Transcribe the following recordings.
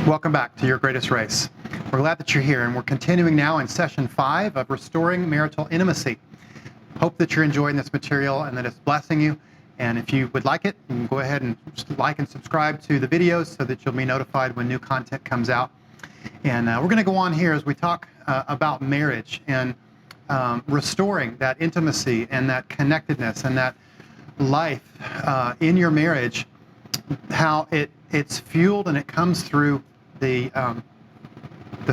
Welcome back to Your Greatest Race. We're glad that you're here, and we're continuing now in session 5 of Restoring Marital Intimacy. Hope that you're enjoying this material and that it's blessing you. And if you would like it, you can go ahead and like and subscribe to the videos so that you'll be notified when new content comes out. And we're going to go on here as we talk about marriage and restoring that intimacy and that connectedness and that life in your marriage, how it's fueled and it comes through the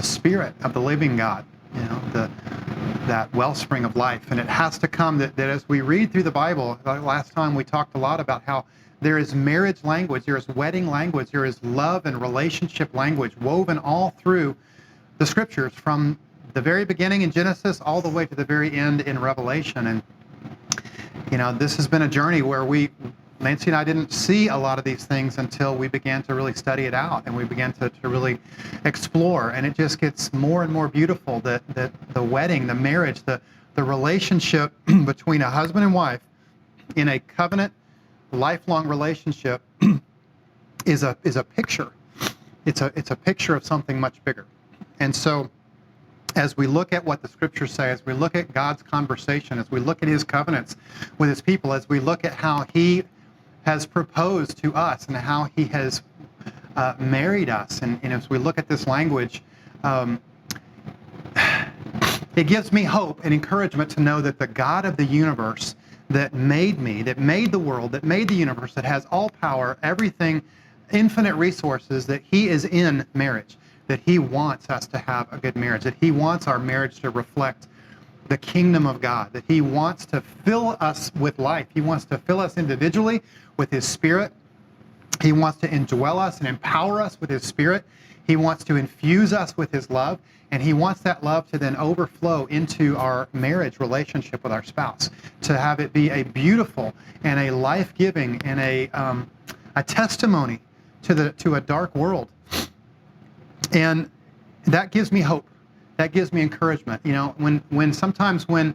Spirit of the living God, that wellspring of life. And it has to come that as we read through the Bible, last time we talked a lot about how there is marriage language, there is wedding language, there is love and relationship language woven all through the scriptures from the very beginning in Genesis all the way to the very end in Revelation. And, this has been a journey where Nancy and I didn't see a lot of these things until we began to really study it out and we began to really explore. And it just gets more and more beautiful that the wedding, the marriage, the relationship between a husband and wife in a covenant, lifelong relationship is a picture. It's a picture of something much bigger. And so as we look at what the scriptures say, as we look at God's conversation, as we look at his covenants with his people, as we look at how he has proposed to us and how he has married us. And as we look at this language, it gives me hope and encouragement to know that the God of the universe that made me, that made the world, that made the universe, that has all power, everything, infinite resources, that he is in marriage, that he wants us to have a good marriage, that he wants our marriage to reflect the kingdom of God, that he wants to fill us with life. He wants to fill us individually with his Spirit. He wants to indwell us and empower us with his Spirit. He wants to infuse us with his love, and he wants that love to then overflow into our marriage relationship with our spouse, to have it be a beautiful and a life-giving and a testimony to a dark world. And that gives me hope. That gives me encouragement. When sometimes when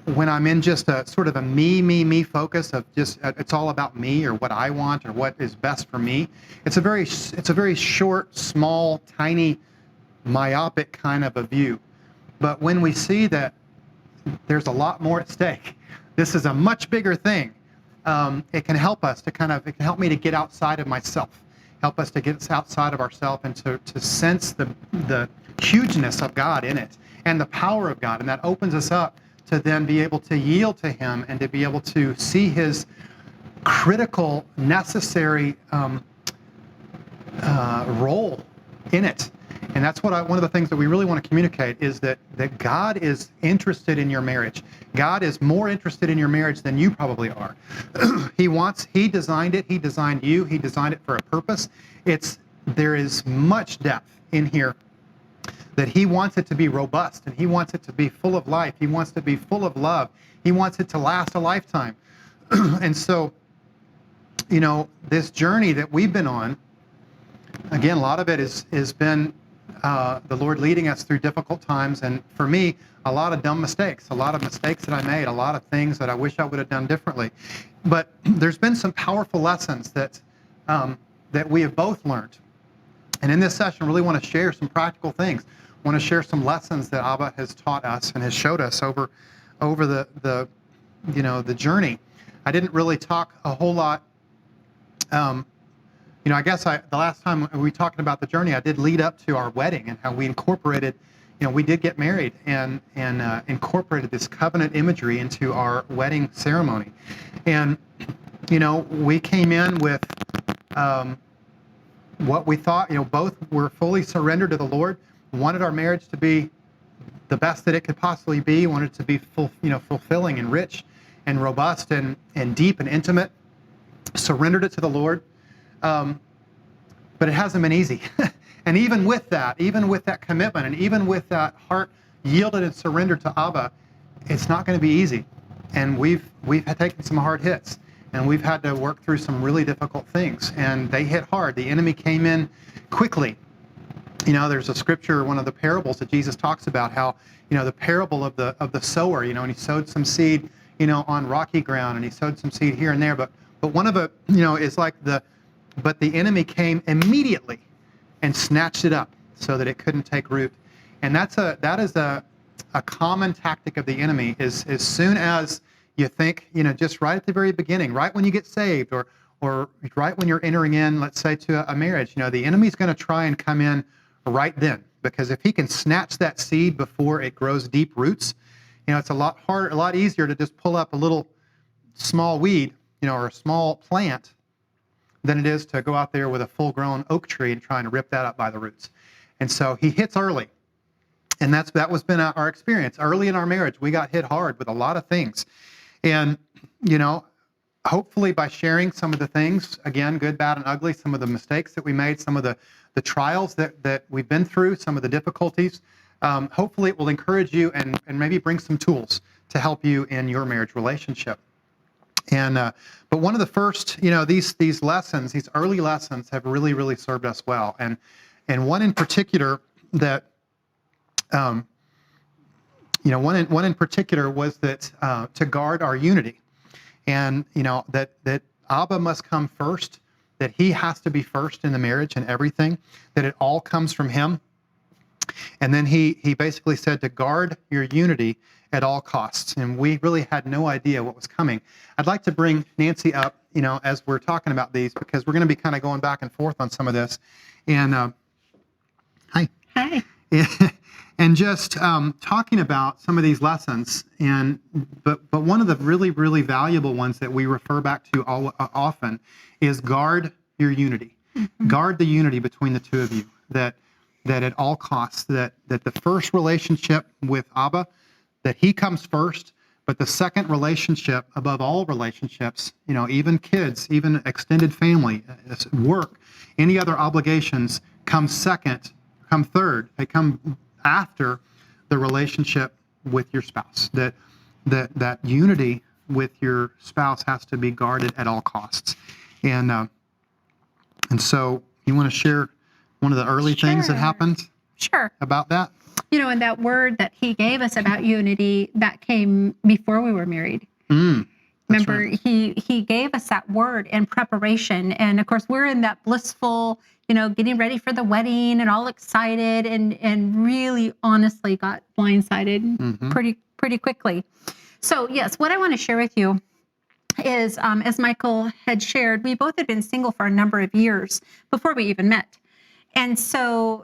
I'm in just a sort of a me focus of just it's all about me or what I want or what is best for me, it's a very short, small, tiny, myopic kind of a view. But when we see that there's a lot more at stake, this is a much bigger thing. It can help us it can help me to get outside of myself, help us to get outside of ourselves and to sense the hugeness of God in it and the power of God. And that opens us up to then be able to yield to him and to be able to see his critical, necessary role in it. And that's one of the things that we really want to communicate is that God is interested in your marriage. God is more interested in your marriage than you probably are. He designed it. He designed you. He designed it for a purpose. There is much depth in here that he wants it to be robust, and he wants it to be full of life. He wants it to be full of love. He wants it to last a lifetime. And so, this journey that we've been on, again, a lot of it has been the Lord leading us through difficult times, and for me, a lot of dumb mistakes, a lot of mistakes that I made, a lot of things that I wish I would have done differently. But there's been some powerful lessons that we have both learned. And in this session, I really want to share some practical things. I want to share some lessons that Abba has taught us and has showed us over the journey. I didn't really talk a whole lot. I guess the last time we talked about the journey, I did lead up to our wedding and how we incorporated. We did get married and incorporated this covenant imagery into our wedding ceremony. And we came in with what we thought. Both were fully surrendered to the Lord. Wanted our marriage to be the best that it could possibly be. Wanted it to be fulfilling and rich and robust and deep and intimate. Surrendered it to the Lord. But it hasn't been easy. And even with that commitment, and even with that heart yielded and surrendered to Abba, it's not going to be easy. And we've taken some hard hits, and we've had to work through some really difficult things. And they hit hard. The enemy came in quickly. There's a scripture, one of the parables that Jesus talks about, how the parable of the sower. And he sowed some seed, on rocky ground, and he sowed some seed here and there. But one of it, is like but the enemy came immediately and snatched it up so that it couldn't take root. And that is a common tactic of the enemy, is as soon as you think, just right at the very beginning, right when you get saved, or right when you're entering in, let's say, to a marriage, the enemy's going to try and come in right then, because if he can snatch that seed before it grows deep roots, it's a lot harder, a lot easier to just pull up a little small weed, or a small plant, than it is to go out there with a full-grown oak tree and trying to rip that up by the roots. And so he hits early. And that was been our experience. Early in our marriage, we got hit hard with a lot of things. And, hopefully by sharing some of the things, again, good, bad, and ugly, some of the mistakes that we made, some of the trials that we've been through, some of the difficulties, hopefully it will encourage you and maybe bring some tools to help you in your marriage relationship. And but one of the first, these lessons, these early lessons, have really, really served us well. And one in particular that, one in particular was that to guard our unity, and that Abba must come first, that he has to be first in the marriage and everything, that it all comes from him. And then he basically said to guard your unity at all costs. And we really had no idea what was coming. I'd like to bring Nancy up, as we're talking about these, because we're going to be kind of going back and forth on some of this. And hi. Hi. And just talking about some of these lessons, but one of the really, really valuable ones that we refer back to often is guard your unity. Mm-hmm. Guard the unity between the two of you, that at all costs, that the first relationship with Abba, that he comes first, but the second relationship above all relationships, even kids, even extended family, work, any other obligations come second, come third. They come after the relationship with your spouse. That unity with your spouse has to be guarded at all costs. And so you want to share one of the early things that happened? Sure. About that? And that word that he gave us about unity, that came before we were married. Remember, right. he gave us that word in preparation. And of course, we're in that blissful, getting ready for the wedding and all excited, and really honestly got blindsided pretty quickly. So yes, what I want to share with you is, as Michael had shared, we both had been single for a number of years before we even met. And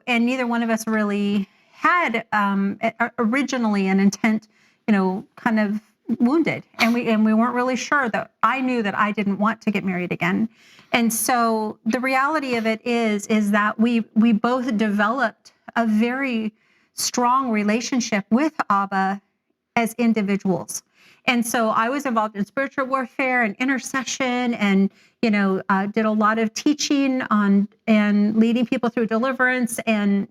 neither one of us really had originally an intent, kind of wounded, and we weren't really sure. That I knew that I didn't want to get married again. And so the reality of it is that we both developed a very strong relationship with Abba as individuals. And so I was involved in spiritual warfare and intercession, and did a lot of teaching on and leading people through deliverance, and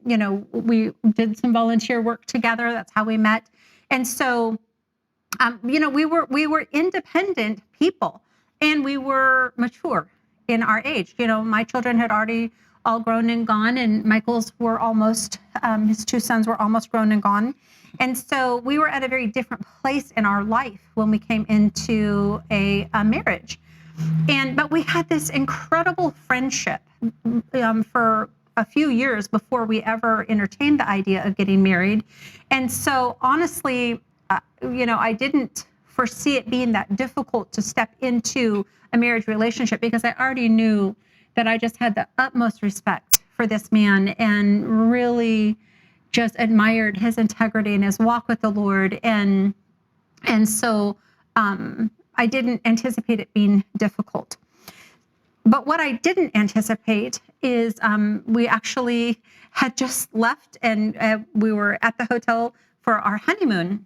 we did some volunteer work together. That's how we met. And so we were independent people, and we were mature in our age. My children had already all grown and gone, and Michael's were almost, his two sons were almost grown and gone. And so we were at a very different place in our life when we came into a marriage. But we had this incredible friendship for a few years before we ever entertained the idea of getting married. And so honestly, I didn't foresee it being that difficult to step into a marriage relationship, because I already knew that I just had the utmost respect for this man and really just admired his integrity and his walk with the Lord. And so I didn't anticipate it being difficult. But what I didn't anticipate is we actually had just left, and we were at the hotel for our honeymoon.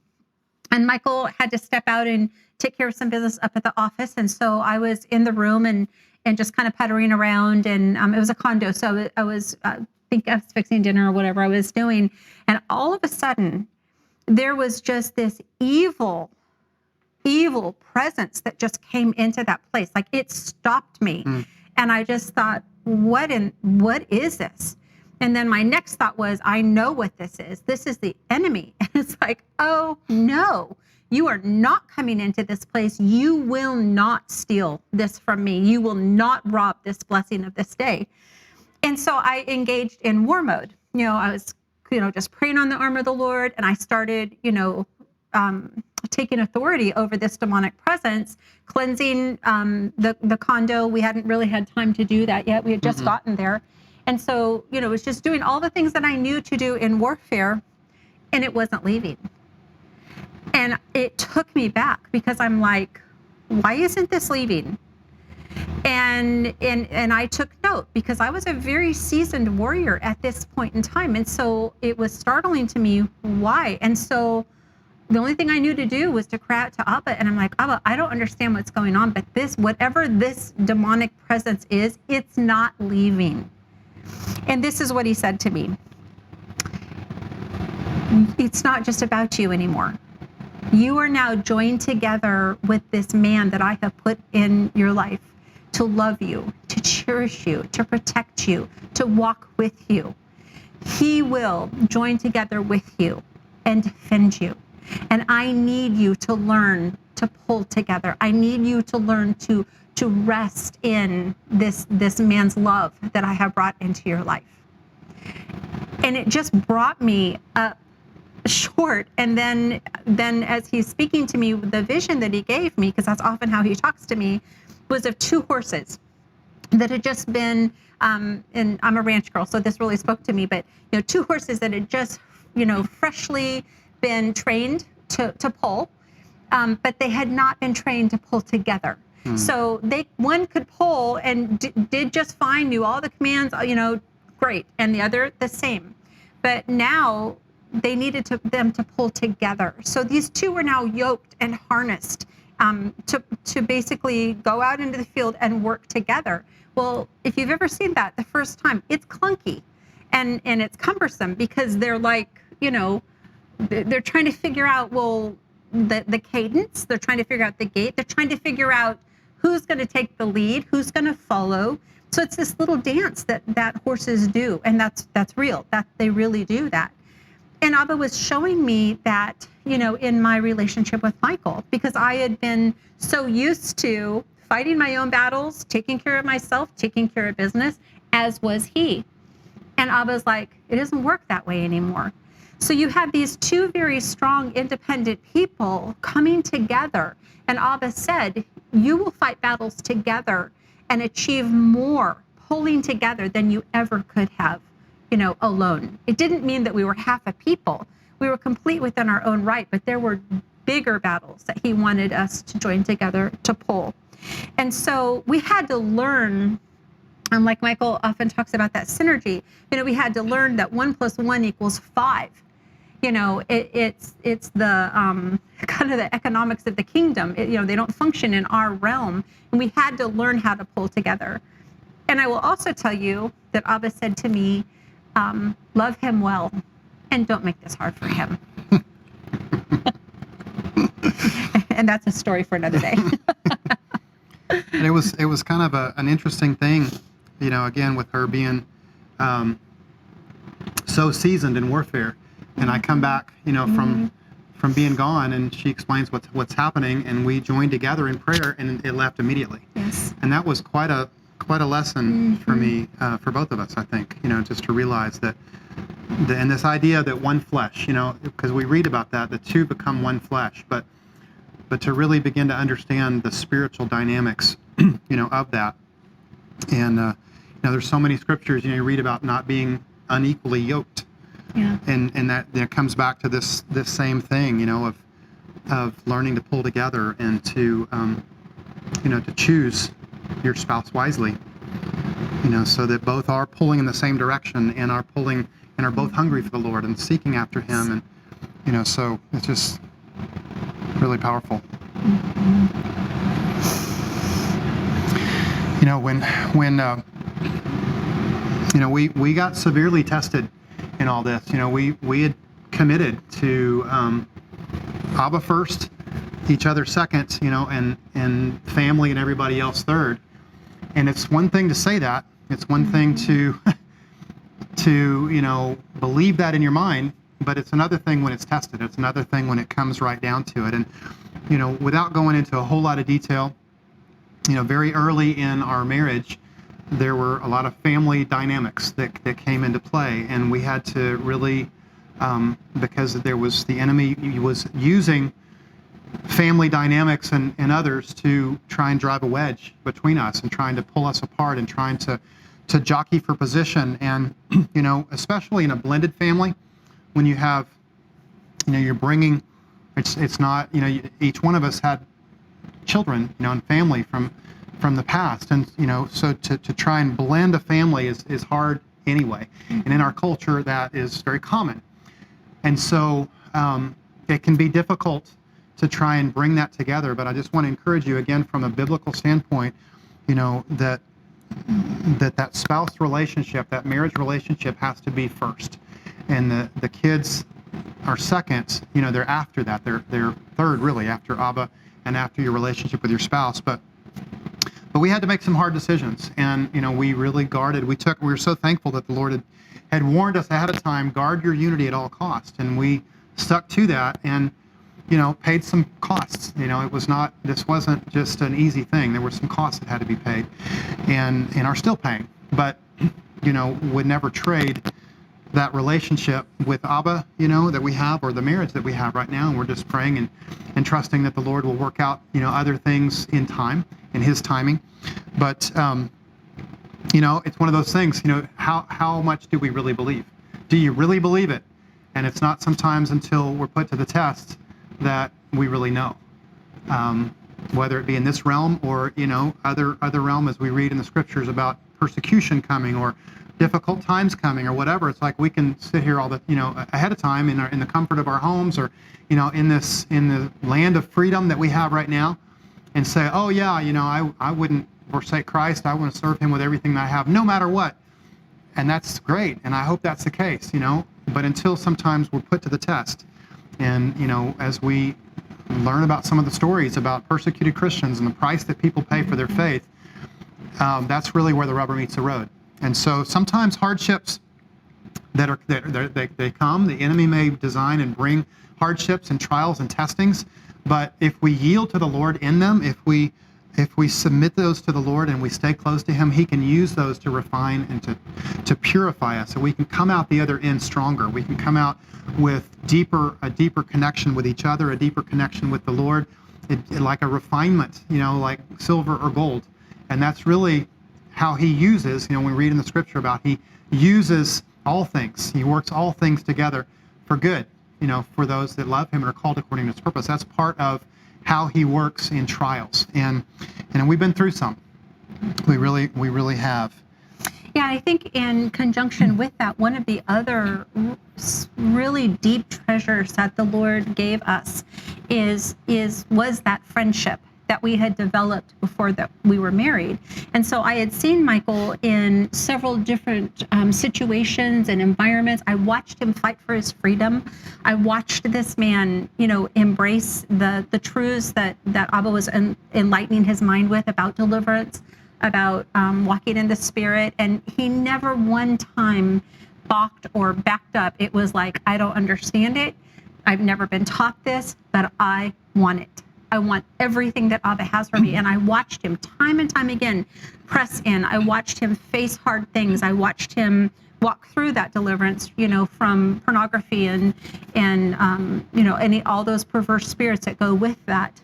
And Michael had to step out and take care of some business up at the office. And so I was in the room and just kind of puttering around. And it was a condo. So I was, I think I was fixing dinner or whatever I was doing. And all of a sudden, there was just this evil presence that just came into that place. Like, it stopped me. And I just thought, what is this? And then my next thought was, I know what this is. This is the enemy. And it's like, oh no, you are not coming into this place. You will not steal this from me. You will not rob this blessing of this day. And so I engaged in war mode. I was, just praying on the armor of the Lord, and I started, taking authority over this demonic presence, cleansing the condo. We hadn't really had time to do that yet. We had just gotten there. And so, it was just doing all the things that I knew to do in warfare, and it wasn't leaving. And it took me back because I'm like, why isn't this leaving? And I took note because I was a very seasoned warrior at this point in time. And so it was startling to me why. And so the only thing I knew to do was to cry out to Abba. And I'm like, Abba, I don't understand what's going on, but whatever this demonic presence is, it's not leaving. And this is what he said to me. It's not just about you anymore. You are now joined together with this man that I have put in your life to love you, to cherish you, to protect you, to walk with you. He will join together with you and defend you. And I need you to learn to pull together. I need you to learn to rest in this man's love that I have brought into your life. And it just brought me up short. And then as he's speaking to me, the vision that he gave me, because that's often how he talks to me, was of two horses that had just been, and I'm a ranch girl, so this really spoke to me, but two horses that had just, freshly been trained to pull, but they had not been trained to pull together. So one could pull and did just fine, knew all the commands, great, and the other the same. But now they needed them to pull together. So these two were now yoked and harnessed to basically go out into the field and work together. Well, if you've ever seen that the first time, it's clunky and it's cumbersome because they're like, they're trying to figure out, the cadence, they're trying to figure out the gait, they're trying to figure out who's going to take the lead, who's going to follow. So it's this little dance that horses do, and that's real, that they really do that. And Abba was showing me that, in my relationship with Michael, because I had been so used to fighting my own battles, taking care of myself, taking care of business, as was he. And Abba's like, it doesn't work that way anymore. So you have these two very strong, independent people coming together. And Abba said, you will fight battles together and achieve more pulling together than you ever could have, alone. It didn't mean that we were half a people. We were complete within our own right, but there were bigger battles that he wanted us to join together to pull. And so we had to learn, like Michael often talks about that synergy, we had to learn that 1 + 1 = 5. It's the kind of the economics of the kingdom. They don't function in our realm, and we had to learn how to pull together. And I will also tell you that Abba said to me, love him well, and don't make this hard for him. And that's a story for another day. And it was kind of an interesting thing, again, with her being so seasoned in warfare. And I come back, from being gone, and she explains what's happening, and we joined together in prayer, and it left immediately. Yes. And that was quite a lesson for me, for both of us, I think, just to realize that, and this idea that one flesh, because we read about that, the two become one flesh, but to really begin to understand the spiritual dynamics, of that. And, there's so many scriptures, you read about not being unequally yoked. Yeah. And that comes back to this same thing, of learning to pull together and to to choose your spouse wisely, so that both are pulling in the same direction and are pulling and are both hungry for the Lord and seeking after Him, and so it's just really powerful. When we got severely tested in all this. We had committed to Abba first, each other second, and family and everybody else third. And it's one thing to say that. It's one thing to believe that in your mind, but it's another thing when it's tested. It's another thing when it comes right down to it. And without going into a whole lot of detail, very early in our marriage, there were a lot of family dynamics that came into play, and we had to really, because there was the enemy was using family dynamics and others to try and drive a wedge between us and trying to pull us apart and trying to jockey for position. And, especially in a blended family, when you have, you're bringing, it's not, each one of us had children, and family from the past. And, so to try and blend a family is hard anyway. And in our culture, that is very common. And so it can be difficult to try and bring that together. But I just want to encourage you, again, from a biblical standpoint, that spouse relationship, that marriage relationship has to be first. And the kids are second, they're after that. They're third, really, after Abba and after your relationship with your spouse. But we had to make some hard decisions. And, we really guarded. We were so thankful that the Lord had warned us ahead of time, guard your unity at all costs. And we stuck to that and, paid some costs. This wasn't just an easy thing. There were some costs that had to be paid and are still paying. But, would never trade that relationship with Abba, that we have, or the marriage that we have right now. And we're just praying and trusting that the Lord will work out, other things in time, in His timing. But, it's one of those things, how much do we really believe? Do you really believe it? And it's not sometimes until we're put to the test that we really know, whether it be in this realm or, other realm, as we read in the scriptures about persecution coming or difficult times coming or whatever. It's like we can sit here all the, ahead of time in the comfort of our homes or, in the land of freedom that we have right now and say, oh yeah, I wouldn't forsake Christ. I want to serve Him with everything that I have, no matter what. And that's great. And I hope that's the case, but until sometimes we're put to the test. And, as we learn about some of the stories about persecuted Christians and the price that people pay for their faith, that's really where the rubber meets the road. And so sometimes hardships they come, the enemy may design and bring hardships and trials and testings, but if we yield to the Lord in them, if we submit those to the Lord and we stay close to Him, He can use those to refine and to purify us, so we can come out the other end stronger. We can come out with a deeper connection with each other, a deeper connection with the Lord, like a refinement, like silver or gold. And that's really how He uses, when we read in the scripture about He uses all things. He works all things together for good, for those that love Him and are called according to His purpose. That's part of how He works in trials. And we've been through some. We really have. Yeah, I think in conjunction with that, one of the other really deep treasures that the Lord gave us was that friendship that we had developed before that we were married. And so I had seen Michael in several different situations and environments. I watched him fight for his freedom. I watched this man, embrace the truths that Abba was enlightening his mind with about deliverance, about walking in the Spirit. And he never one time balked or backed up. It was like, I don't understand it. I've never been taught this, but I want it. I want everything that Abba has for me. And I watched him time and time again press in. I watched him face hard things. I watched him walk through that deliverance, from pornography and all those perverse spirits that go with that.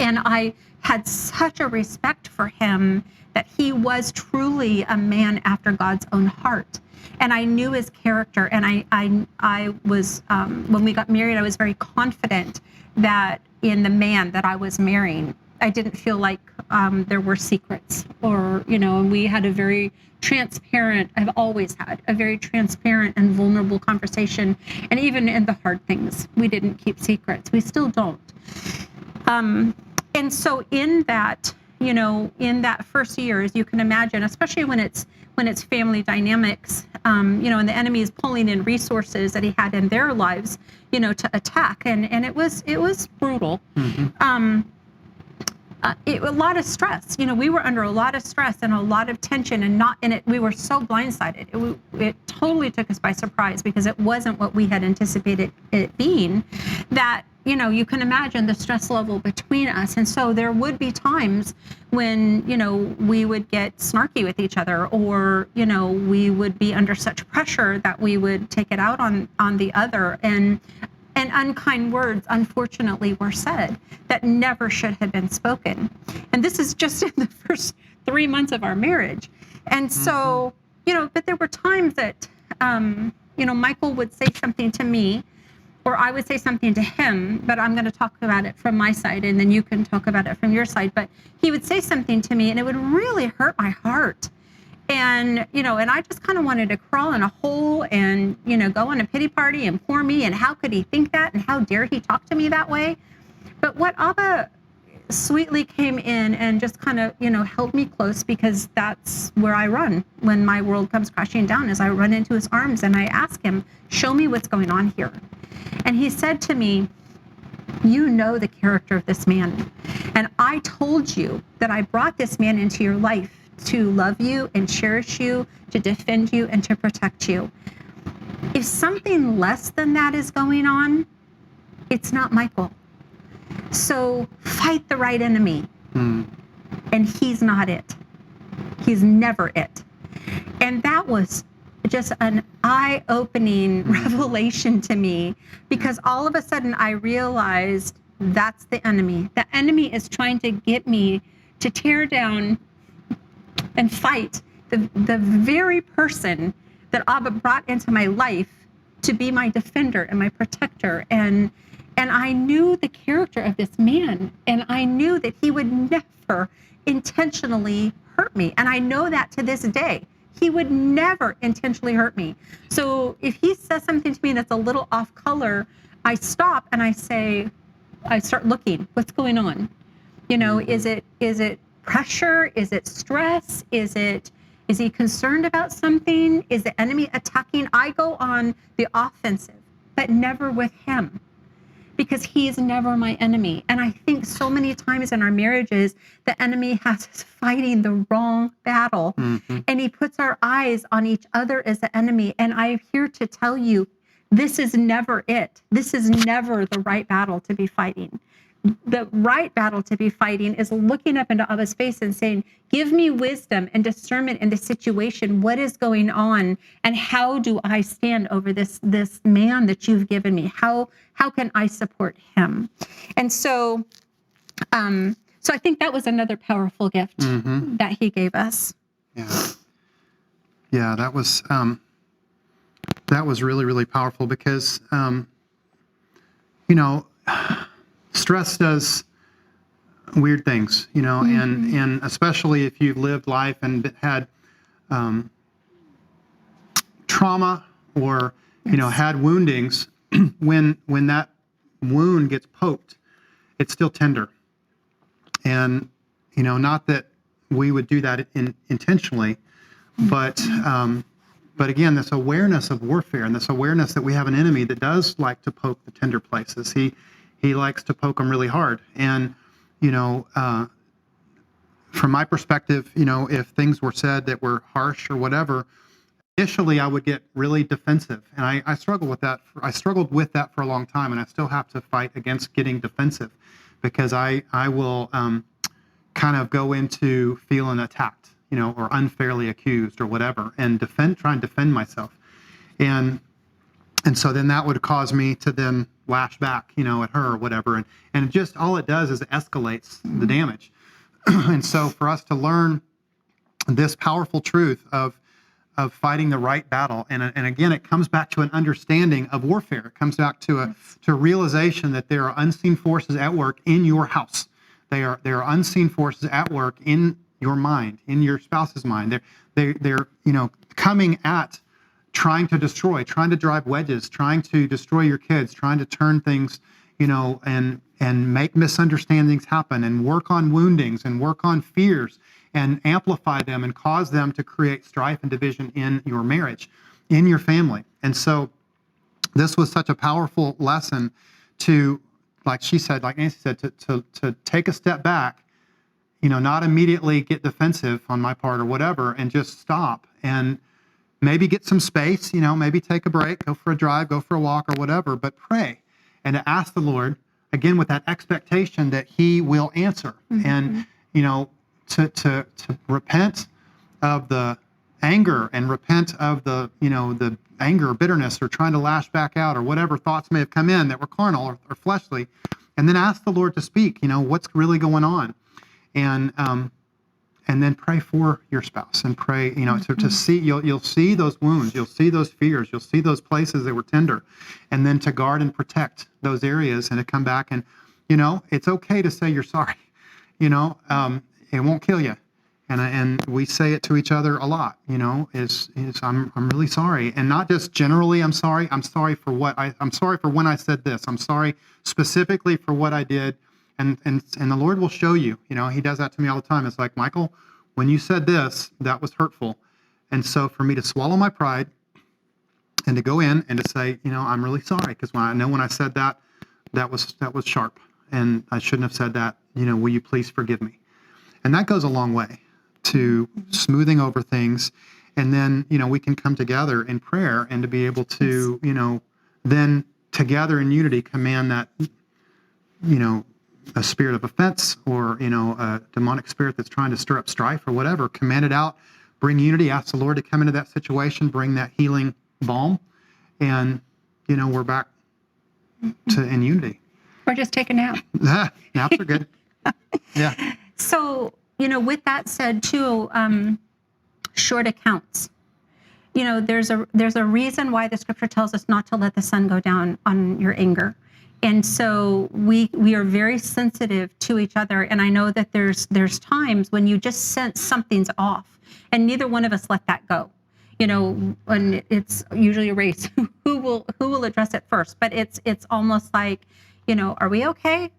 And I had such a respect for him that he was truly a man after God's own heart. And I knew his character. And I was, when we got married, I was very confident that in the man that I was marrying, I didn't feel like there were secrets or, and we had a very transparent, I've always had a very transparent and vulnerable conversation. And even in the hard things, we didn't keep secrets. We still don't. And so in that, in that first year, as you can imagine, especially when it's family dynamics, and the enemy is pulling in resources that he had in their lives, to attack. And it was brutal. Mm-hmm. A lot of stress. We were under a lot of stress and a lot of tension, and we were so blindsided. It totally took us by surprise because it wasn't what we had anticipated it being. That you can imagine the stress level between us. And so there would be times when, we would get snarky with each other, or, we would be under such pressure that we would take it out on the other. And unkind words, unfortunately, were said that never should have been spoken. And this is just in the first 3 months of our marriage. And so, but there were times that, Michael would say something to me, or I would say something to him, but I'm going to talk about it from my side, and then you can talk about it from your side. But he would say something to me, and it would really hurt my heart. And, and I just kind of wanted to crawl in a hole and, go on a pity party and poor me. And how could he think that? And how dare he talk to me that way? But what Abba sweetly came in and just kind of, held me close, because that's where I run when my world comes crashing down, is I run into his arms and I ask him, show me what's going on here. And he said to me, you know the character of this man. And I told you that I brought this man into your life to love you and cherish you, to defend you and to protect you. If something less than that is going on, it's not Michael. So fight the right enemy. And he's not it. He's never it. And that was just an eye-opening revelation to me, because all of a sudden I realized that's the enemy. The enemy is trying to get me to tear down and fight the very person that Abba brought into my life to be my defender and my protector. And I knew the character of this man, and I knew that he would never intentionally hurt me. And I know that to this day. He would never intentionally hurt me. So if he says something to me that's a little off color, I stop and I start looking, what's going on? Is it pressure? Is it stress? Is he concerned about something? Is the enemy attacking? I go on the offensive, but never with him, because he is never my enemy. And I think so many times in our marriages, the enemy has us fighting the wrong battle. And he puts our eyes on each other as the enemy. And I'm here to tell you, this is never it. This is never the right battle to be fighting. The right battle to be fighting is looking up into Abba's face and saying, give me wisdom and discernment in the situation. What is going on? And how do I stand over this man that you've given me? How can I support him? And so I think that was another powerful gift that he gave us. Yeah, that was really, really powerful, because stress does weird things, and especially if you've lived life and had trauma, or had woundings. when that wound gets poked, it's still tender. And not that we would do that intentionally, but again, this awareness of warfare, and this awareness that we have an enemy that does like to poke the tender places. He likes to poke them really hard. And, from my perspective, if things were said that were harsh or whatever, initially I would get really defensive. And I struggle with that. I struggled with that for a long time, and I still have to fight against getting defensive, because I will kind of go into feeling attacked, or unfairly accused or whatever, and try and defend myself. And so then that would cause me to then lash back, at her or whatever. And just all it does is it escalates the damage. And so for us to learn this powerful truth of fighting the right battle, and again, it comes back to an understanding of warfare. It comes back to a realization that there are unseen forces at work in your house. There are unseen forces at work in your mind, in your spouse's mind. They're coming at, trying to destroy, trying to drive wedges, trying to destroy your kids, trying to turn things, and make misunderstandings happen, and work on woundings, and work on fears, and amplify them, and cause them to create strife and division in your marriage, in your family. And so this was such a powerful lesson to, like she said, like Nancy said, to take a step back, not immediately get defensive on my part or whatever, and just stop and maybe get some space, maybe take a break, go for a drive, go for a walk or whatever, but pray and to ask the Lord, again, with that expectation that he will answer. And, you know, to repent of the anger and repent of the, you know, the anger or bitterness or trying to lash back out or whatever thoughts may have come in that were carnal or fleshly, and then ask the Lord to speak, you know, what's really going on. And then pray for your spouse and pray, you know, to see, you'll see those wounds, you'll see those fears, you'll see those places that were tender, and then to guard and protect those areas and to come back and, you know, it's okay to say you're sorry, you know, it won't kill you. And we say it to each other a lot, you know, is I'm really sorry. And not just generally, I'm sorry for I'm sorry for when I said this. I'm sorry specifically for what I did. And the Lord will show you, you know, he does that to me all the time. It's like, Michael, when you said this, that was hurtful. And so for me to swallow my pride and to go in and to say, you know, I'm really sorry. Because when I said that, that was sharp and I shouldn't have said that, you know, will you please forgive me? And that goes a long way to smoothing over things. And then, you know, we can come together in prayer and to be able to, you know, then together in unity command that, you know, a spirit of offense or, you know, a demonic spirit that's trying to stir up strife or whatever, command it out, bring unity, ask the Lord to come into that situation, bring that healing balm, and, you know, we're back in unity. Or just take a nap. Naps are good. Yeah. So, you know, with that said too, short accounts. You know, there's a reason why the scripture tells us not to let the sun go down on your anger. And so we are very sensitive to each other. And I know that there's times when you just sense something's off, and neither one of us let that go. You know, and it's usually a race who will address it first. But it's almost like, you know, are we okay?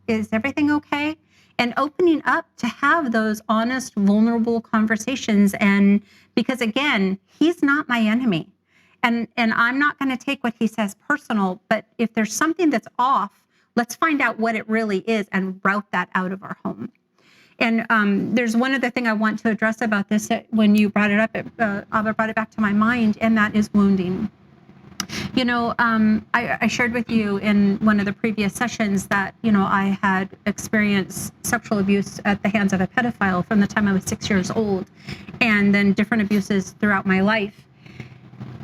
Is everything okay? And opening up to have those honest, vulnerable conversations. And because again, he's not my enemy. And I'm not going to take what he says personal, but if there's something that's off, let's find out what it really is and route that out of our home. And there's one other thing I want to address about this. When you brought it up, Abba brought it back to my mind, and that is wounding. You know, I shared with you in one of the previous sessions that, you know, I had experienced sexual abuse at the hands of a pedophile from the time I was 6 years old, and then different abuses throughout my life.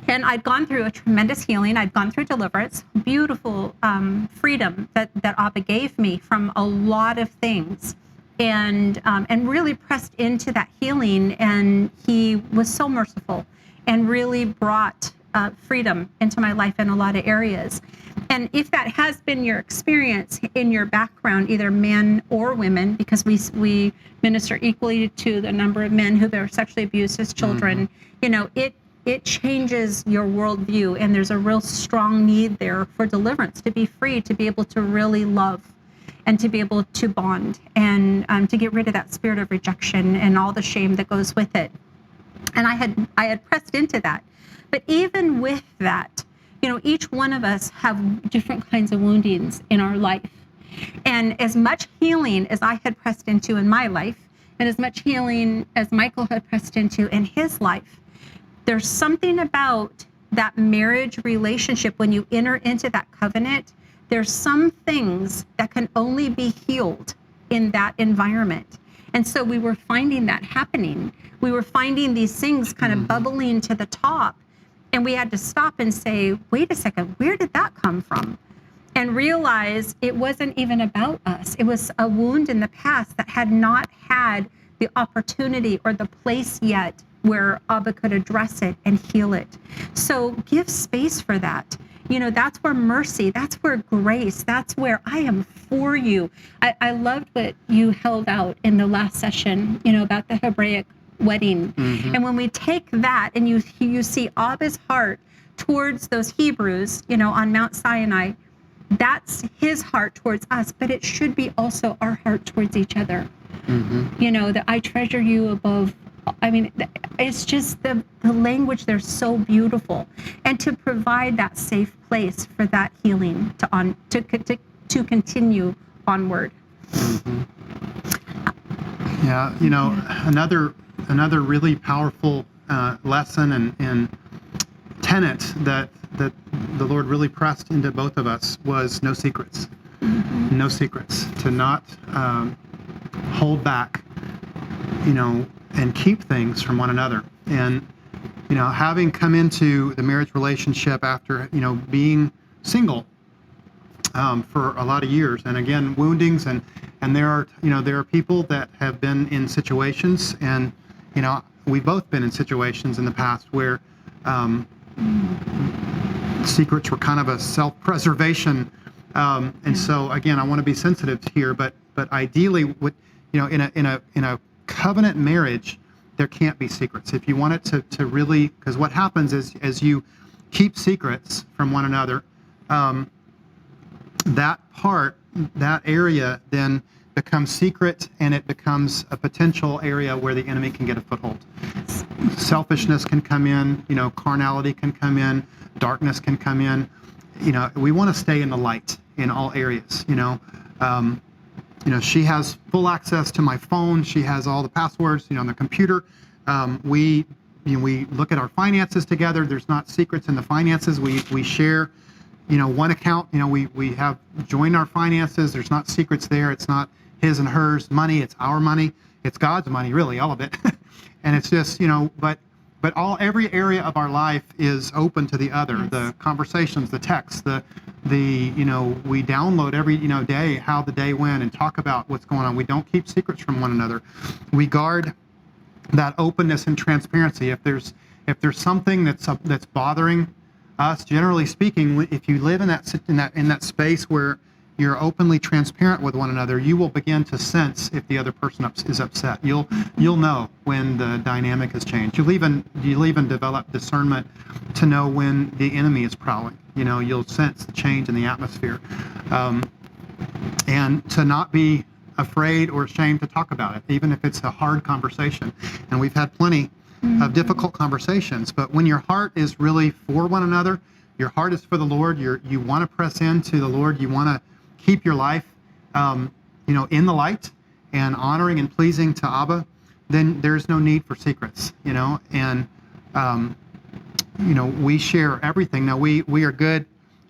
And I'd gone through a tremendous healing. I'd gone through deliverance, beautiful freedom that Abba gave me from a lot of things, and really pressed into that healing. And he was so merciful and really brought freedom into my life in a lot of areas. And if that has been your experience in your background, either men or women, because we minister equally to the number of men who were sexually abused as children, you know, it changes your worldview, and there's a real strong need there for deliverance, to be free, to be able to really love, and to be able to bond, and to get rid of that spirit of rejection and all the shame that goes with it. And I had pressed into that. But even with that, you know, each one of us have different kinds of woundings in our life. And as much healing as I had pressed into in my life, and as much healing as Michael had pressed into in his life, there's something about that marriage relationship when you enter into that covenant. There's some things that can only be healed in that environment. And so we were finding that happening. We were finding these things kind of bubbling to the top. And we had to stop and say, wait a second, where did that come from? And realize it wasn't even about us. It was a wound in the past that had not had the opportunity or the place yet where Abba could address it and heal it. So give space for that. You know, that's where mercy, that's where grace, that's where I am for you. I loved what you held out in the last session, you know, about the Hebraic wedding. And when we take that and you see Abba's heart towards those Hebrews, you know, on Mount Sinai, that's his heart towards us, but it should be also our heart towards each other. You know, that I treasure you above. I mean, it's just the language there is so beautiful, and to provide that safe place for that healing to continue onward. Yeah, you know, another really powerful lesson and tenet that the Lord really pressed into both of us was no secrets. No secrets. To not hold back, and keep things from one another. And, having come into the marriage relationship after, being single for a lot of years, and again, woundings, and there are people that have been in situations, and, we've both been in situations in the past where secrets were kind of a self-preservation. And so again, I want to be sensitive here, but ideally, in a covenant marriage, there can't be secrets. If you want it to really, because what happens is, as you keep secrets from one another, that area then becomes secret, and it becomes a potential area where the enemy can get a foothold. Selfishness can come in, carnality can come in, darkness can come in. We want to stay in the light in all areas. She has full access to my phone. She has all the passwords, on the computer. We look at our finances together. There's not secrets in the finances. We share, one account. We have joined our finances. There's not secrets there. It's not his and hers money. It's our money. It's God's money, really, all of it. And it's just, but every area of our life is open to the other. Yes. The conversations, the texts, we download every, day how the day went and talk about what's going on. We don't keep secrets from one another. We guard that openness and transparency. If there's something that's bothering us, generally speaking, if you live in that space where you're openly transparent with one another, you will begin to sense if the other person is upset. You'll know when the dynamic has changed. You'll even develop discernment to know when the enemy is prowling. You'll sense the change in the atmosphere, and to not be afraid or ashamed to talk about it, even if it's a hard conversation. And we've had plenty of difficult conversations, but when your heart is really for one another, your heart is for the Lord. You want to press into the Lord. You want to keep your life, in the light and honoring and pleasing to Abba, then there's no need for secrets, and, we share everything. Now, we are good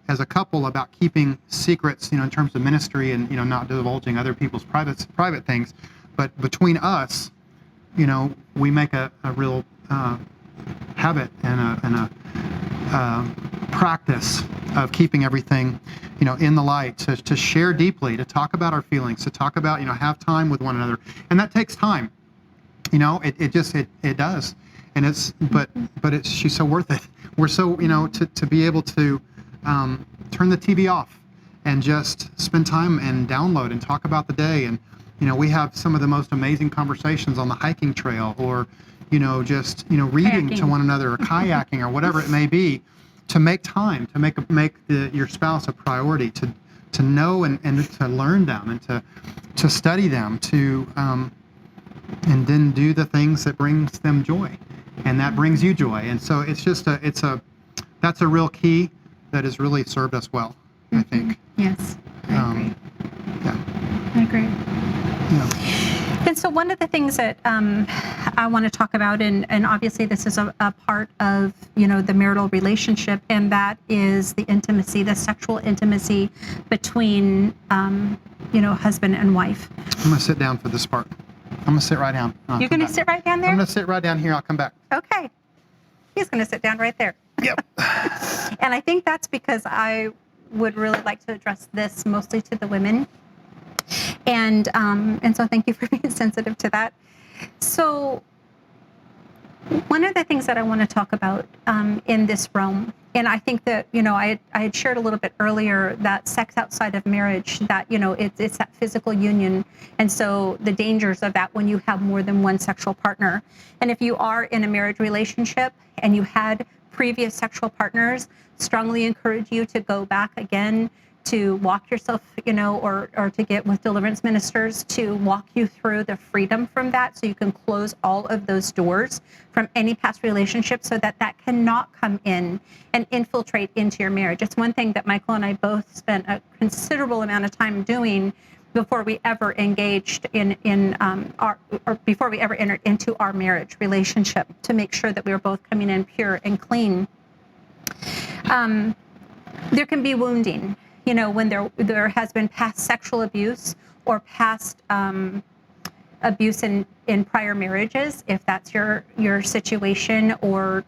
as a couple about keeping secrets, in terms of ministry and, not divulging other people's private things. But between us, we make a real habit and a practice of keeping everything, in the light, to share deeply, to talk about our feelings, to talk about, have time with one another. And that takes time. It does. And she's so worth it. We're so, to be able to turn the TV off and just spend time and download and talk about the day. And, we have some of the most amazing conversations on the hiking trail, or, just, reading to one another, or kayaking, or whatever it may be, to make time, to make your spouse a priority, to know and to learn them, and to study them, and then do the things that brings them joy, and that brings you joy. And so it's just that's a real key that has really served us well, I think. Yes, I agree. Yeah, I agree. Yeah. And so one of the things that I want to talk about, and obviously this is a part of, the marital relationship, and that is the intimacy, the sexual intimacy between, husband and wife. I'm going to sit down for this part. I'm going to sit right down. You're going to sit right down there? I'm going to sit right down here. I'll come back. Okay. He's going to sit down right there. Yep. And I think that's because I would really like to address this mostly to the women. And so thank you for being sensitive to that. So one of the things that I want to talk about in this realm, and I think that, I had shared a little bit earlier that sex outside of marriage, that, it's that physical union. And so the dangers of that when you have more than one sexual partner. And if you are in a marriage relationship and you had previous sexual partners, strongly encourage you to go back again, to walk yourself, or to get with deliverance ministers to walk you through the freedom from that, so you can close all of those doors from any past relationship, so that cannot come in and infiltrate into your marriage. It's one thing that Michael and I both spent a considerable amount of time doing before we ever engaged before we ever entered into our marriage relationship, to make sure that we were both coming in pure and clean. There can be wounding. when there has been past sexual abuse or past abuse in prior marriages, if that's your situation, or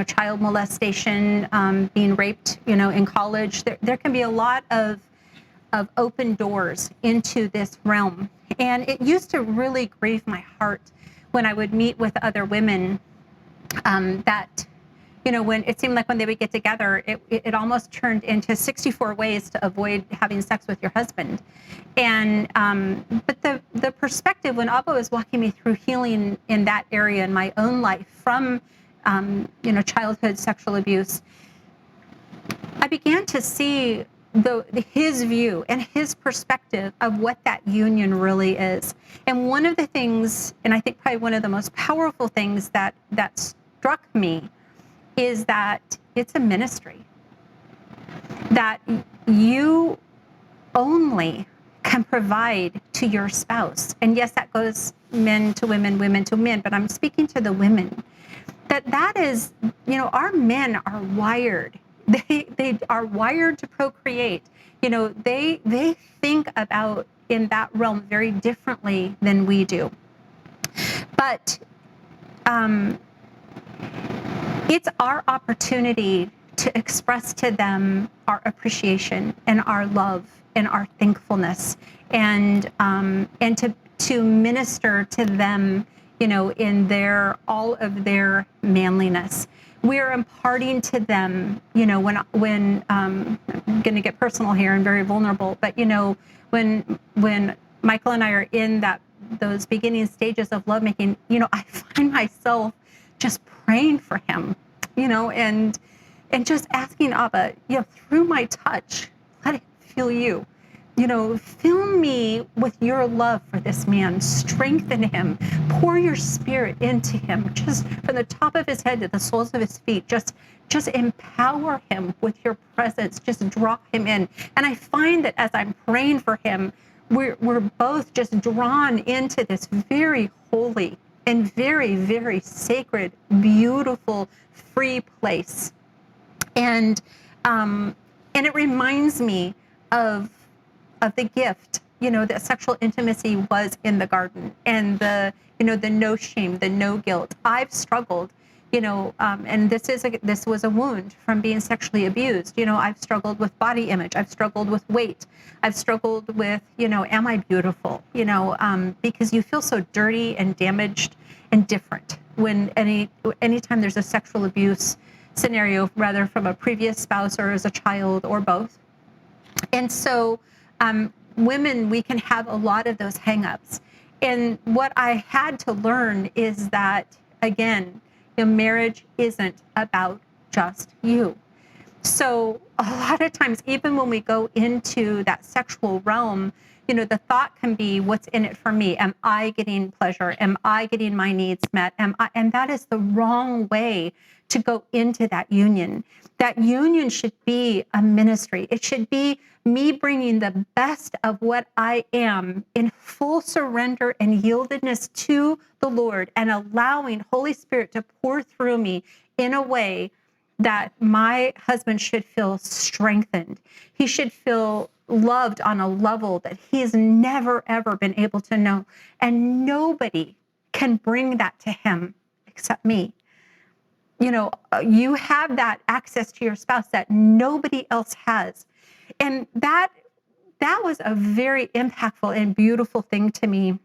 child molestation, being raped, in college, there can be a lot of open doors into this realm. And it used to really grieve my heart when I would meet with other women, that when it seemed like when they would get together, it almost turned into 64 ways to avoid having sex with your husband. And but the perspective when Abba was walking me through healing in that area in my own life from childhood sexual abuse, I began to see his view and his perspective of what that union really is. And one of the things, and I think probably one of the most powerful things that struck me, is that it's a ministry. That you only can provide to your spouse. And yes, that goes men to women, women to men, but I'm speaking to the women. That is, our men are wired. They are wired to procreate. They think about in that realm very differently than we do. But it's our opportunity to express to them our appreciation and our love and our thankfulness, and to minister to them, in all of their manliness. We're imparting to them, when I'm going to get personal here and very vulnerable, but when Michael and I are in those beginning stages of lovemaking, I find myself just praying for him, and just asking Abba, through my touch, let it feel you. Fill me with your love for this man. Strengthen him. Pour your spirit into him, just from the top of his head to the soles of his feet. Just empower him with your presence. Just draw him in. And I find that as I'm praying for him, we're both just drawn into this very holy and very, very sacred, beautiful, free place. And it reminds me of the gift, that sexual intimacy was in the garden, and the no shame, the no guilt. I've struggled, and this was a wound from being sexually abused. I've struggled with body image. I've struggled with weight. I've struggled with, am I beautiful? Because you feel so dirty and damaged and different when anytime there's a sexual abuse scenario, rather from a previous spouse or as a child or both. And so women, we can have a lot of those hangups. And what I had to learn is that, again, marriage isn't about just you. So a lot of times, even when we go into that sexual realm, the thought can be, what's in it for me? Am I getting pleasure? Am I getting my needs met? And that is the wrong way to go into that union. That union should be a ministry. It should be me bringing the best of what I am in full surrender and yieldedness to the Lord, and allowing Holy Spirit to pour through me in a way that my husband should feel strengthened. He should feel loved on a level that he has never, ever been able to know. And nobody can bring that to him except me. You have that access to your spouse that nobody else has. And that was a very impactful and beautiful thing to me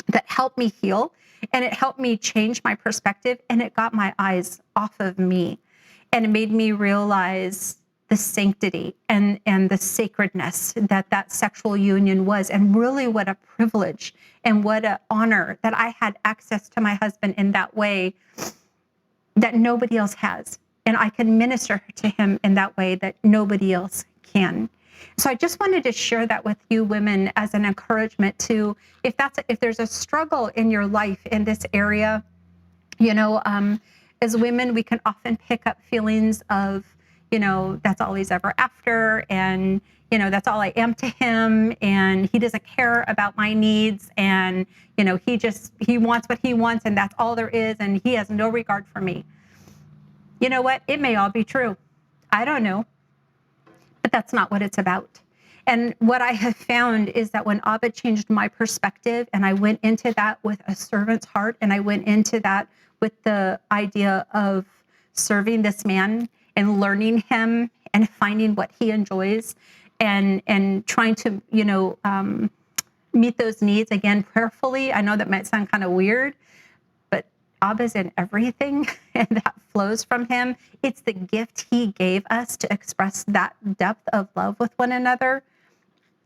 that helped me heal, and it helped me change my perspective, and it got my eyes off of me, and it made me realize the sanctity and the sacredness that sexual union was, and really what a privilege and what an honor that I had access to my husband in that way that nobody else has. And I can minister to him in that way that nobody else can. So I just wanted to share that with you women as an encouragement to, if there's a struggle in your life in this area, as women, we can often pick up feelings of, that's all he's ever after, and, that's all I am to him, and he doesn't care about my needs, and, he wants what he wants, and that's all there is, and he has no regard for me. You know what? It may all be true. I don't know. But that's not what it's about. And what I have found is that when Abba changed my perspective and I went into that with a servant's heart, and I went into that with the idea of serving this man and learning him and finding what he enjoys, and trying to, meet those needs again prayerfully. I know that might sound kind of weird, but Abba's in everything and that flows from him. It's the gift he gave us to express that depth of love with one another.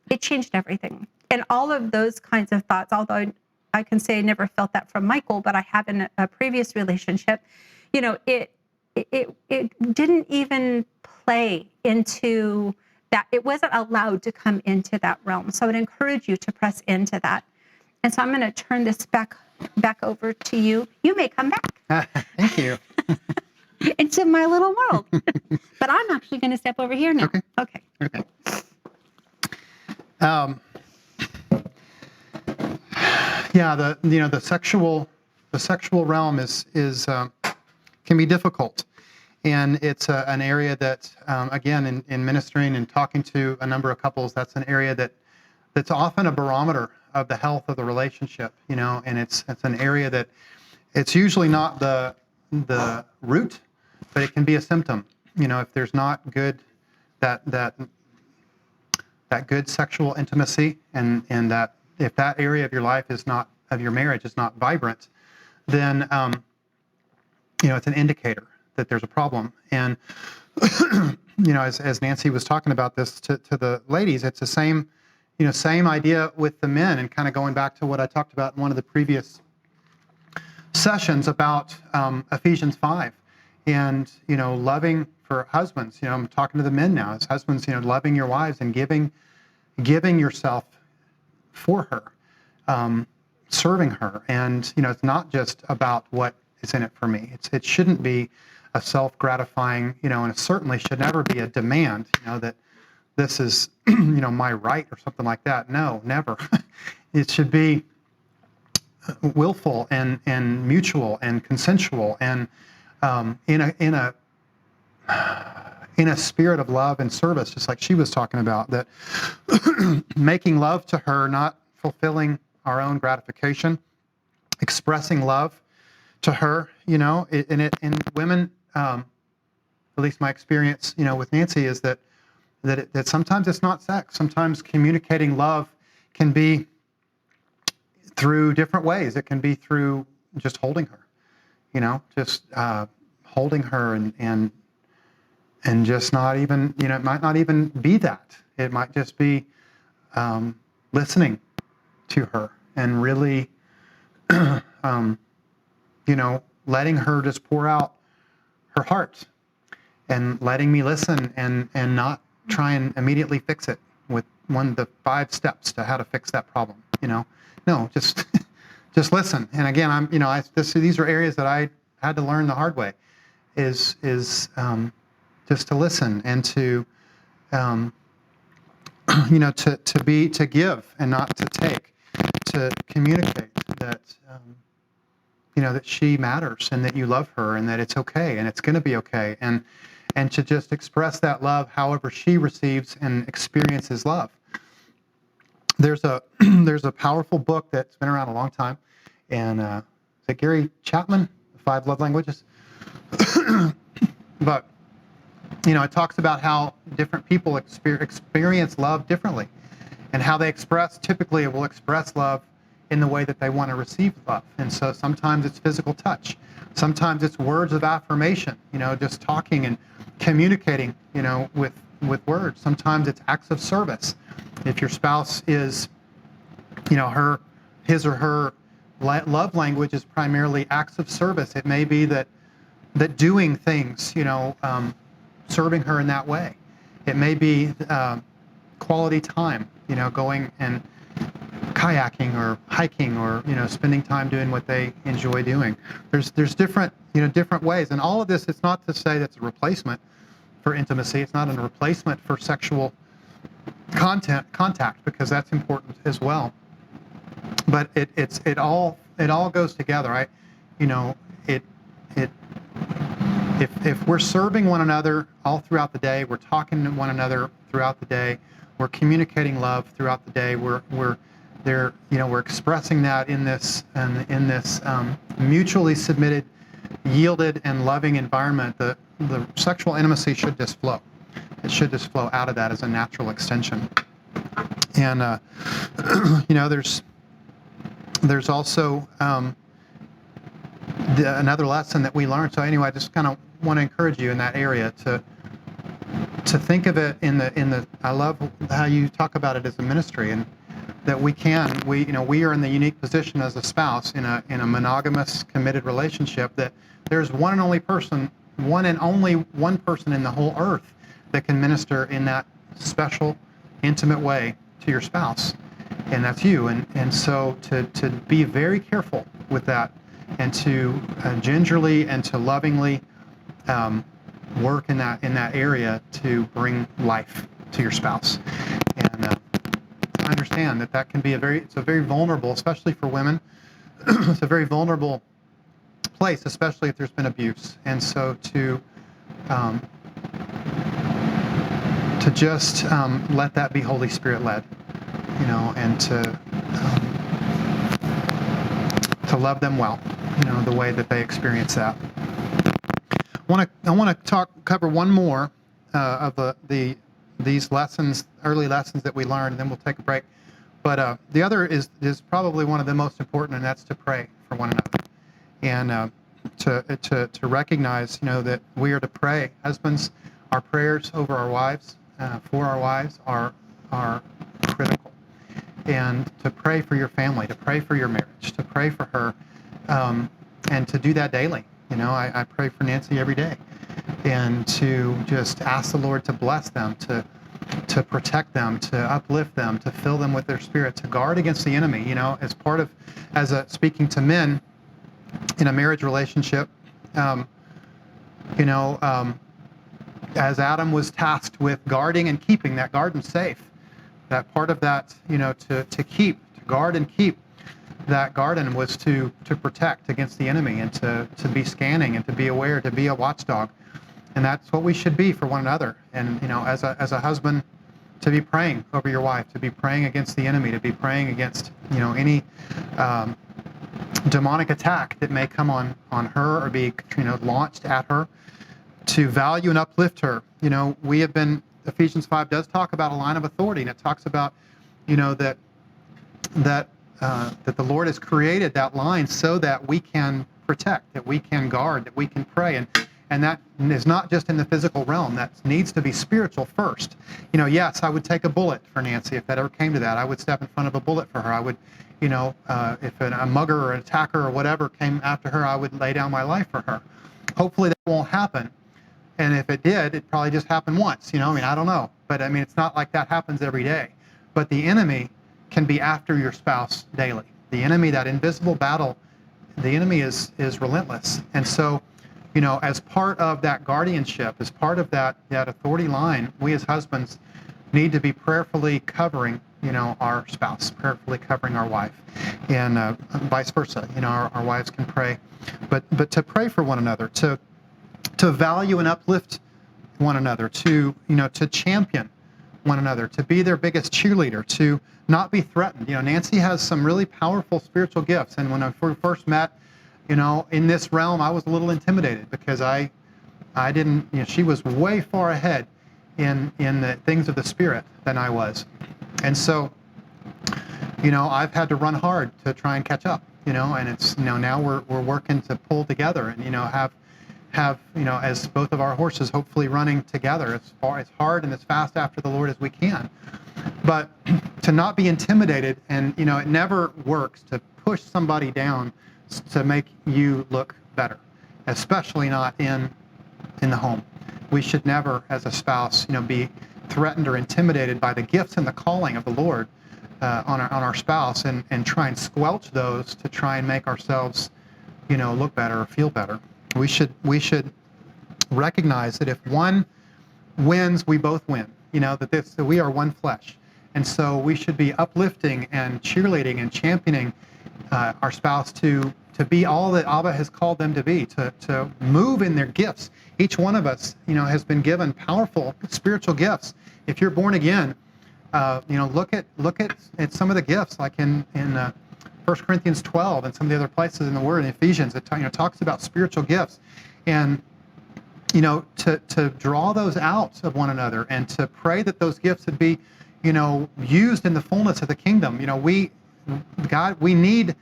It changed everything. And all of those kinds of thoughts, although I can say I never felt that from Michael, but I have in a previous relationship, it didn't even play into that. It wasn't allowed to come into that realm. So I would encourage you to press into that. And so I'm going to turn this back over to you. You may come back. Thank you. Into my little world. But I'm actually going to step over here now. Okay. Yeah, the sexual realm is can be difficult, and it's an area that again in ministering and talking to a number of couples, that's an area that's often a barometer of the health of the relationship, and it's an area that it's usually not the root, but it can be a symptom. If there's not good that good sexual intimacy, and that if that area of your life of your marriage is not vibrant, then it's an indicator that there's a problem. And as Nancy was talking about this to the ladies, it's the same idea with the men, and kind of going back to what I talked about in one of the previous sessions about Ephesians 5, and loving for husbands. I'm talking to the men now as husbands. Loving your wives and giving yourself for her, serving her, and it's not just about what is in it for me. It shouldn't be a self-gratifying, and it certainly should never be a demand, that this is my right or something like that. No, never. It should be willful and mutual and consensual, and in a spirit of love and service, just like she was talking about, that making love to her, not fulfilling our own gratification, expressing love to her, and women, at least my experience, with Nancy, is that sometimes it's not sex. Sometimes communicating love can be through different ways. It can be through just holding her, just holding her and just not even, it might not even be that. It might just be listening to her and really, letting her just pour out her heart, and letting me listen and not try and immediately fix it with the 5 steps to how to fix that problem. No, just listen. And again, these are areas that I had to learn the hard way. Is just to listen and to to give and not to take, to communicate that that she matters and that you love her and that it's okay and it's going to be okay, and to just express that love however she receives and experiences love. There's a powerful book that's been around a long time, and is it Gary Chapman, The 5 Love Languages? But it talks about how different people experience love differently, and how they typically will express love in the way that they want to receive love. And so sometimes it's physical touch, sometimes it's words of affirmation, just talking and communicating, with words. Sometimes it's acts of service. If your spouse is, his or her love language is primarily acts of service, it may be that doing things, serving her in that way. It may be quality time, going and kayaking or hiking, or spending time doing what they enjoy doing. There's different different ways, and all of this, it's not to say that's a replacement for intimacy. It's not a replacement for sexual contact, because that's important as well. But it all goes together. If we're serving one another all throughout the day, we're talking to one another throughout the day, We're communicating love throughout the day. We're expressing that in this mutually submitted, yielded, and loving environment. The sexual intimacy should just flow. It should just flow out of that as a natural extension. And there's also another lesson that we learned. So anyway, I just kind of want to encourage you in that area to think of it in the. I love how you talk about it as a ministry, and that we are in the unique position as a spouse in a monogamous, committed relationship, that there's one and only one person in the whole earth that can minister in that special, intimate way to your spouse, and that's you. And so to be very careful with that, and to gingerly and to lovingly work in that area to bring life to your spouse. And I understand that can be it's a very vulnerable, especially for women. It's a very vulnerable place, especially if there's been abuse. And so to just let that be Holy Spirit led, and to love them well, the way that they experience that. I want to cover one more of these lessons, early lessons that we learned, and then we'll take a break. But the other is probably one of the most important, and that's to pray for one another, and to recognize, that we are to pray. Husbands, our prayers over our wives, for our wives, are critical, and to pray for your family, to pray for your marriage, to pray for her, and to do that daily. I pray for Nancy every day, and to just ask the Lord to bless them, to protect them, to uplift them, to fill them with their spirit, to guard against the enemy. Speaking to men in a marriage relationship, as Adam was tasked with guarding and keeping that garden safe, that part of that, to guard and keep that garden was to protect against the enemy, and to be scanning, and to be aware, to be a watchdog. And that's what we should be for one another. And as a husband, to be praying over your wife, to be praying against the enemy, to be praying against any demonic attack that may come on her or be launched at her, to value and uplift her. We have been, Ephesians 5 does talk about a line of authority, and it talks about that the Lord has created that line so that we can protect, that we can guard, that we can pray. And that is not just in the physical realm. That needs to be spiritual first. Yes, I would take a bullet for Nancy if that ever came to that. I would step in front of a bullet for her. I would, if a mugger or an attacker or whatever came after her, I would lay down my life for her. Hopefully that won't happen. And if it did, it probably just happened once. I don't know. But it's not like that happens every day. But the enemy can be after your spouse daily. The enemy, that invisible battle, the enemy is relentless. And so, as part of that guardianship, as part of that authority line, we as husbands need to be prayerfully covering, our spouse, prayerfully covering our wife, and vice versa. Our wives can pray, but to pray for one another, to value and uplift one another, to champion one another, to be their biggest cheerleader, to not be threatened. Nancy has some really powerful spiritual gifts, and when I first met, in this realm, I was a little intimidated because I didn't, she was way far ahead in the things of the Spirit than I was. And so, I've had to run hard to try and catch up, and it's, now we're working to pull together and, have, as both of our horses hopefully running together as hard and as fast after the Lord as we can. But to not be intimidated, and, it never works to push somebody down to make you look better, especially not in the home. We should never, as a spouse, be threatened or intimidated by the gifts and the calling of the Lord on our spouse, and try and squelch those to try and make ourselves, look better or feel better. We should recognize that if one wins, we both win. That we are one flesh, and so we should be uplifting and cheerleading and championing our spouse to be all that Abba has called them to be, to move in their gifts. Each one of us, has been given powerful spiritual gifts. If you're born again, look at some of the gifts, like in 1 Corinthians 12 and some of the other places in the Word, in Ephesians, it talks about spiritual gifts, and to draw those out of one another and to pray that those gifts would be, used in the fullness of the kingdom. We need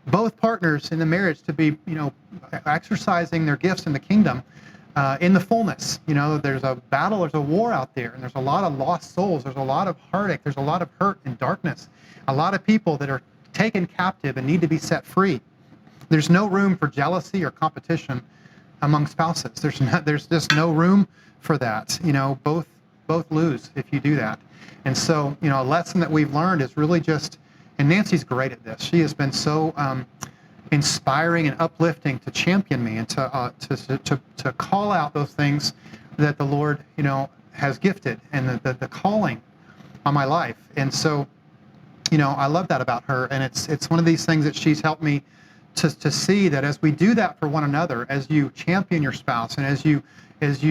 both partners in the marriage to be, exercising their gifts in the kingdom in the fullness. There's a battle, there's a war out there, and there's a lot of lost souls. There's a lot of heartache. There's a lot of hurt and darkness. A lot of people that are taken captive and need to be set free. There's no room for jealousy or competition among spouses. There's just no room for that. Both lose if you do that. And so, a lesson that we've learned is really just, and Nancy's great at this. She has been so inspiring and uplifting to champion me and to call out those things that the Lord, has gifted, and the calling on my life. And so, I love that about her, and it's one of these things that she's helped me to see that as we do that for one another, as you champion your spouse, and as you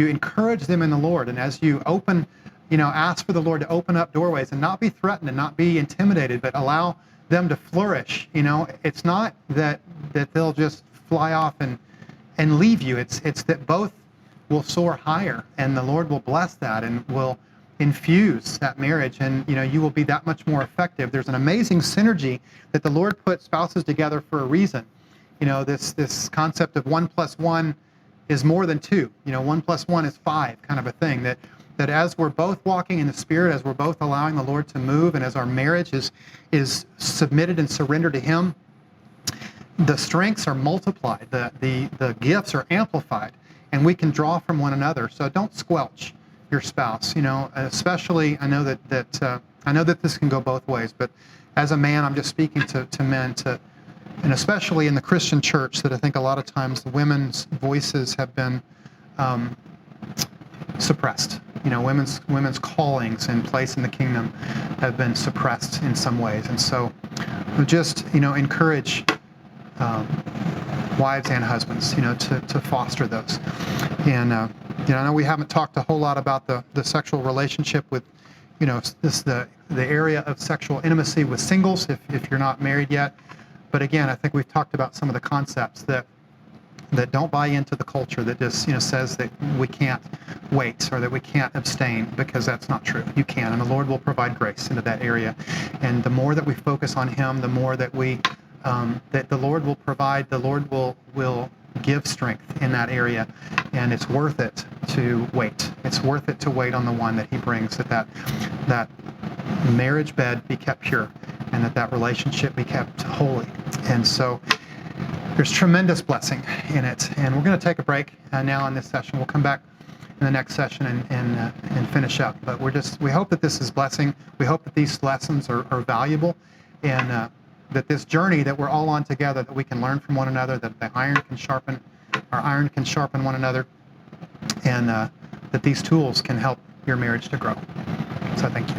encourage them in the Lord, and as you ask for the Lord to open up doorways and not be threatened and not be intimidated, but allow them to flourish. It's not that they'll just fly off and leave you. It's that both will soar higher, and the Lord will bless that and will infuse that marriage, and you will be that much more effective. There's an amazing synergy that the Lord put spouses together for a reason. This concept of 1 + 1 is more than 2. 1 + 1 is 5, kind of a thing. That as we're both walking in the Spirit, as we're both allowing the Lord to move, and as our marriage is submitted and surrendered to Him, the strengths are multiplied, the gifts are amplified, and we can draw from one another. So don't squelch your spouse. Especially, I know that this can go both ways, but as a man, I'm just speaking to men, and especially in the Christian church, that I think a lot of times the women's voices have been suppressed. Women's callings and place in the kingdom have been suppressed in some ways, and so just encourage wives and husbands, to foster those. And I know we haven't talked a whole lot about the sexual relationship with, the area of sexual intimacy with singles if you're not married yet. But again, I think we've talked about some of the concepts that don't buy into the culture that just says that we can't wait or that we can't abstain, because that's not true. You can, and the Lord will provide grace into that area. And the more that we focus on Him, the more that that the Lord will provide. The Lord will give strength in that area, and it's worth it to wait. It's worth it to wait on the one that He brings. That marriage bed be kept pure, and that relationship be kept holy. And so there's tremendous blessing in it. And we're going to take a break now in this session. We'll come back in the next session and finish up. But we hope that this is blessing. We hope that these lessons are valuable, and that this journey that we're all on together, that we can learn from one another, that our iron can sharpen one another, and that these tools can help your marriage to grow. So thank you.